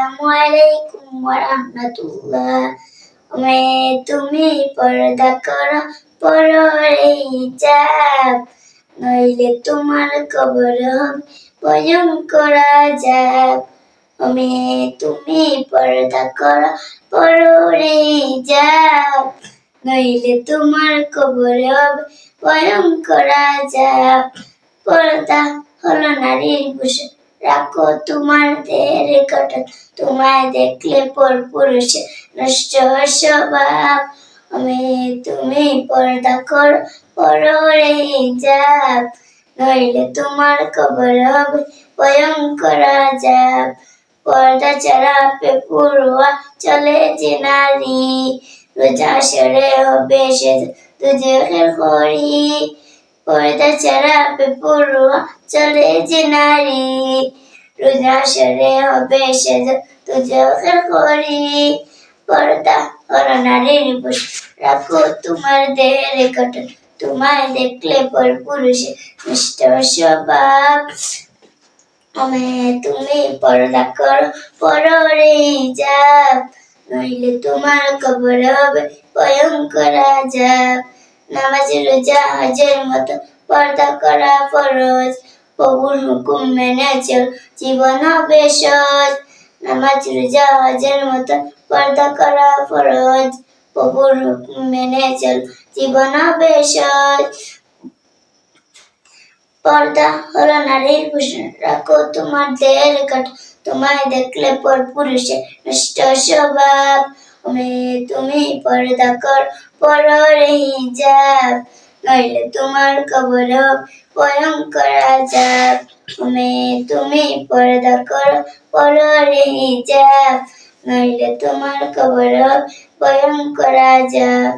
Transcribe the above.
আসসালামু আলাইকুম ওয়া রাহমাতুল্লাহ। তুমি পর্দা করো, পরো রে হিজাব, নইলে তোমার কবর হবে ভয়ঙ্কর আযাব। তুমি পর্দা করো, পরো রে হিজাব, নইলে তোমার কবর হবে ভয়ঙ্কর আযাব। পর্দা হলো নারীর ভূষণ, রাখো তোমার দেহের গঠন, তোমায় দেখলে পর পুরুষে নষ্ট হয় স্বভাব। তুমি পর্দা করো, পরো রে হিজাব, নইলে তোমার কবর হবে ভয়ঙ্কর আযাব। পর্দা ছাড়া বেপরোয়া চলে যে নারী, রোজ হাশরে হবে সে দোজখের খড়ি। পর্দা ছাড়া বেপরোয়া চলে যে নারী, রোজ হাশরে হবে সে দোজখের খড়ি। পর্দা হলো নারীর ভূষণ, রাখো তোমার দেহের গঠন, তোমায় দেখলে পর পুরুষে নষ্ট স্বভাব। তুমি পর্দা করো, পরো রে হিজাব, নইলে তোমার কবর হবে ভয়ঙ্কর আযাব। নামাজ রোজা হজের মতো পর্দা করা ফরজ, প্রভুর হুকুম মেনে চল জীবন হবে সহজ। নামাজ রোজা হজের মতো পর্দা করা ফরজ, প্রভুর হুকুম মেনে চল জীবন হবে সহজ। পর্দা হলো নারীর ভূষণ, রাখো তোমার দেহের গঠন, তোমায় দেখলে পর পুরুষে নষ্ট স্বভাব। তুমি পর্দা কর, পরো রে হিজাব, নইলে তোমার কবর হবে ভয়ঙ্কর আযাব। তুমি পর্দা কর, পরো রে হিজাব, নইলে তোমার কবর হবে ভয়ঙ্কর আযাব।